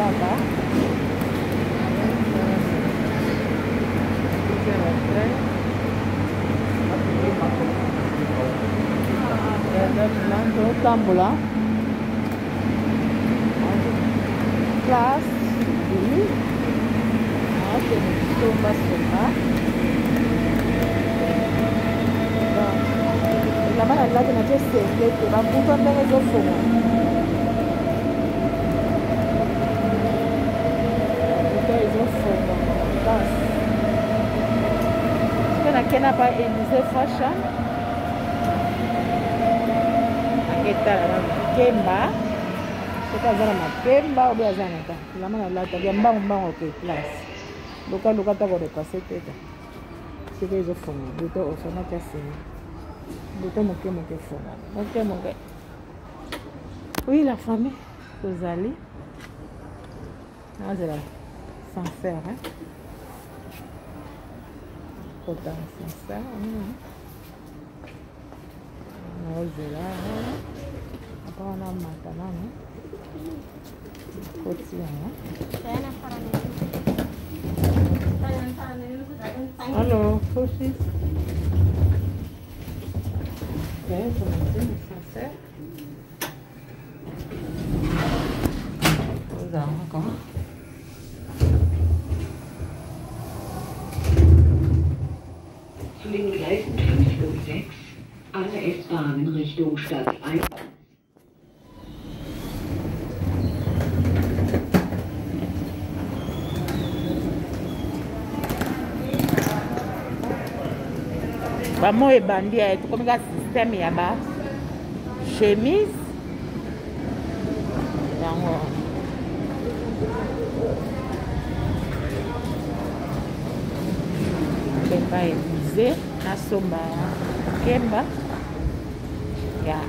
kaka. Tambula. Classe. La mano al lato non c'è sempre, ma appunto andare a fumo. Quando aqui na pa Elise Fashion, aqui está a Kemba, você está usando a Kemba ou bem usando tá? La mano al lato, que é bom ok, classe. Luca tá com o capacete, se vê o fumo, botou o fumo que assim. Boutons mon fond. Mon cœur. Oui, la famille, vous allez. C'est là, sincère. Pourtant, sincère. C'est là. Après, on a maintenant. Allô, Fauchis. Ok, commencer le sincère. Vous avez encore. Zu den Gleisen 5 und 6, alle S-Bahnen Richtung Stadt 1. Vamos e bandia, tu como é que sistema ya ba chemise. Yango. Kemba Elise, na somba Kemba. Ya.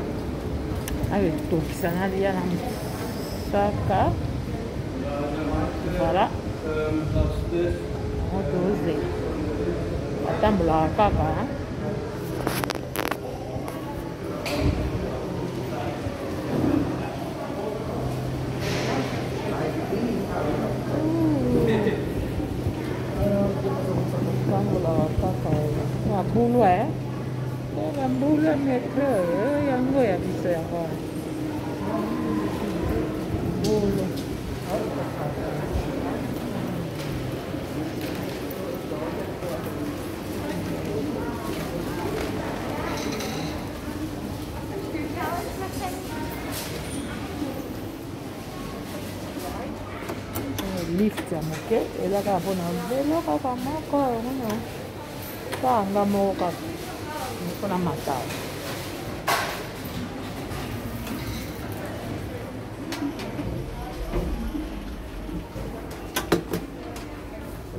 Ayo tokisa na dia na saka. Voilà. On dose. Atambula kaka. Bulu yang bulu mereka yang gue ya bisa ya kau bulu lift ya moke elaka mpona velo kaka moko ngono kanga moko kaka mpona matao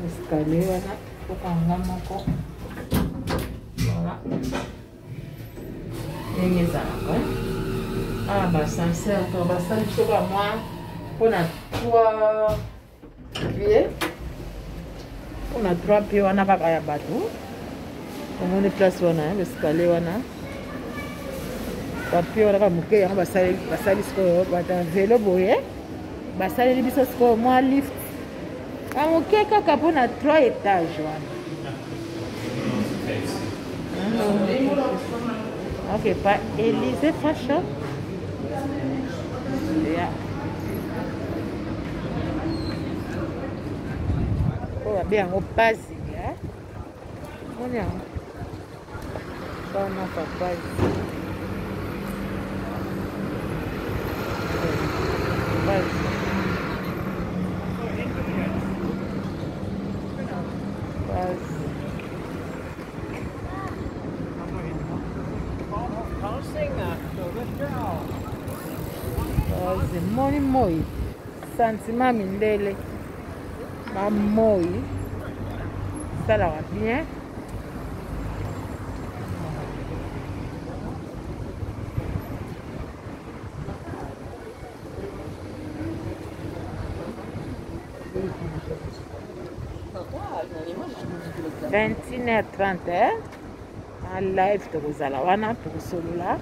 escalier wana kokanga moko voilà ndenge ezalaka awa basansere to basali biso bamwa mpona 3 pieds mpona 3 pieds wana kaka ya bato omoni place wana escalier wana bapie wana kaka moke yango basali sikoyo bata velo boye basaleli biso sikoyo mwa lift amoke kaka mpona 3 étage wana ok pa Elise Fashion ya oyo babe yango pasi moni yango bana papazi moni moi sentiment mindele bamoi salaka bien h30 en live tokozala wana tokosolola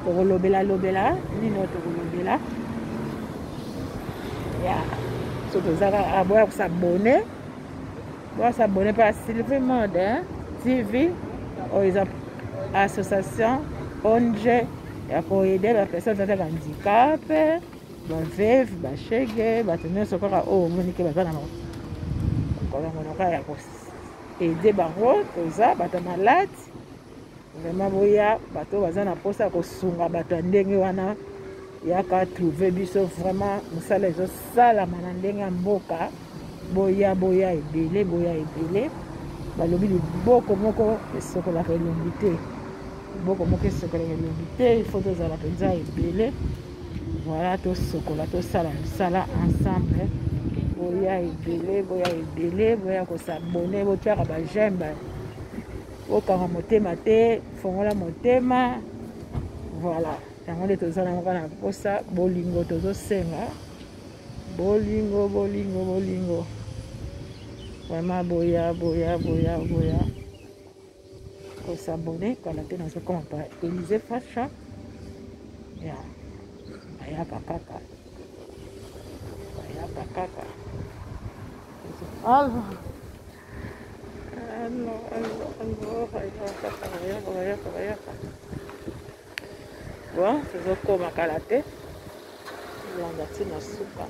tokolobela nini oyo tokolobela ya so tozaka boya kosabone pa Sylvie Mode TV oyo association ONG ya koyede bapersone tata handicap baveve bashege bato nyonso kaka oyo omonike baza na monoko ya koede bango toza bato malade vraiment boya bato baza na mposa ya kosunga bato ya ndenge wana yaka trouve biso vraiment mosala ezosalama na ndenge ya mboka boya ebele balobi liboko moko esokolaka elongi te il faut tozala mpenza ebele voilà tosokola tosala mosala ensemble boya ebele boya kosabone botiaka bajembe bokanga motema te fongola motema voilà yango nde tozala moko na mposa bolingo tozosenga bolingo vraiment boya kosabone kala te nazokoma pa Élysée Fashion ya bayaka kaka alors bon tozokoma kala te landa ntina suka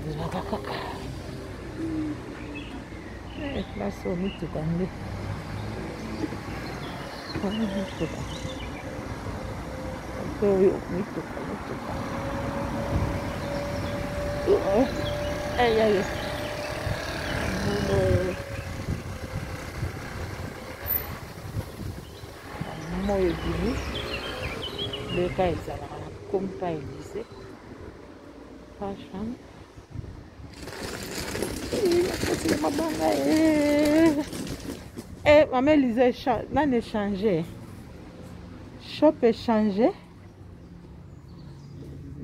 azwaka kaka place oyo mituka nde mituka oyo mituka aye moyo ebimi leka ezalaka na kompa Élysée Fashion mabanga Maman Élysée nan échangé shop échangé.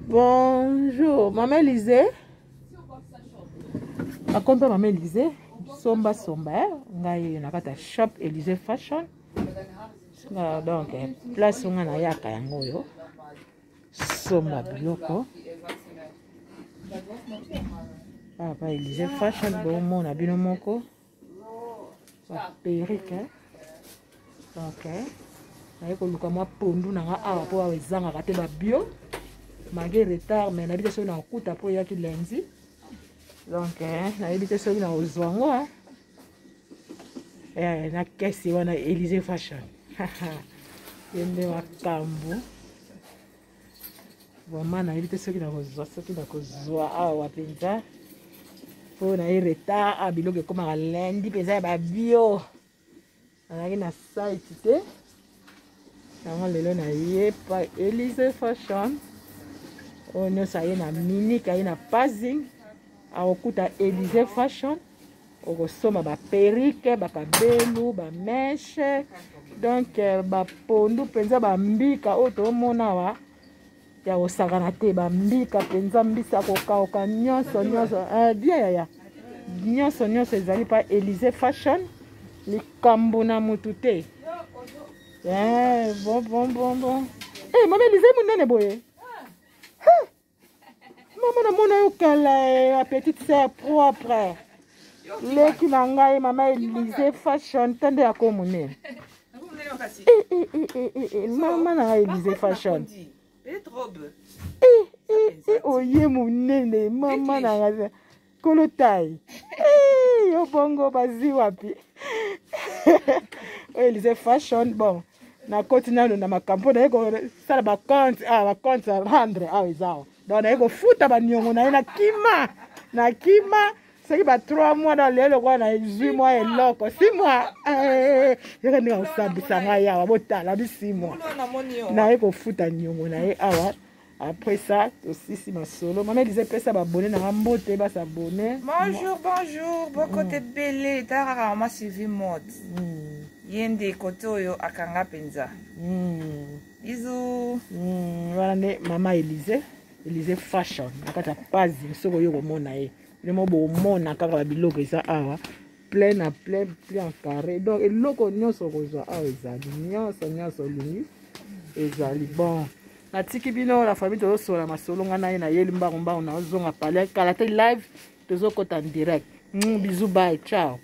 Bonjour Maman Élysée akompa Maman Élysée somba ngai nakata shop Élysée Fashion donc place nga na yaka yango yo somba biloko papa Élysée Fashion bomona bino moko perruque donc naye koluka mwa pondu nanga awa po awa ezangaka te babio malgré retard mais nayebi te soki na kokuta po eyaki lundi donc nayebi te soki na kozwa yango na kesi wana Élysée Fashion ye nde makambo vraiment nayebi te soki na kozwa awa mpenza po na ye retard biloko ekomaka lundi mpenza ya babio nazalaki na site te yango lelo naye pa Élysée Fashion oyo nyonso aye na minike aye na passing akokuta Élysée Fashion okosomba baperike bakabelu bameshe donc bapondu mpenza bambika oyo tomona awa ya kosakana te bambika mpenza mbisa kokauka nyonso bien yaya nyonso ezali pa Élysée Fashion likambo na mutu te bon Maman Élysée monene boye maman namona yo kala ya petite sœur propre leki na ngai Maman Élysée Fashion tende yako monene maman na ngai Élysée Fashion oye monene mama na ngai kolo tai yo bongo bazi wapi Élysée Fashion bon na koti nano na makampo na ye kosala bacompte rendre awa ezawa donc na ye kofuta baniongo na ye na kima soki ba 3 mois na lelo kwa na 8 mois eloko 6 mois yeke ndenge kosambisa ngai awa botala bi 6 mois na ye kofuta niongo na ye awa. Après ça, aussi masolo. Maman Élysée pesa babonné na mbote ba s'abonner. Bonjour, bon côté belé tara ma Sylvie Mode. Yende koto yo akanga penza. Bisous. Voilà né Maman Élysée Fashion. Nakata pazi soko yo komona ye. Le mo bo mona kaka biloko eza awa. Plein en carré. Donc eloko nyonso kozwa awa ezali nyonso lingi ezali bon. natiki bino la famille tozosola masolo nga na ye na yeli mbango na ozonga pale kala te live tozokota en direct. Bisous, bye, ciao.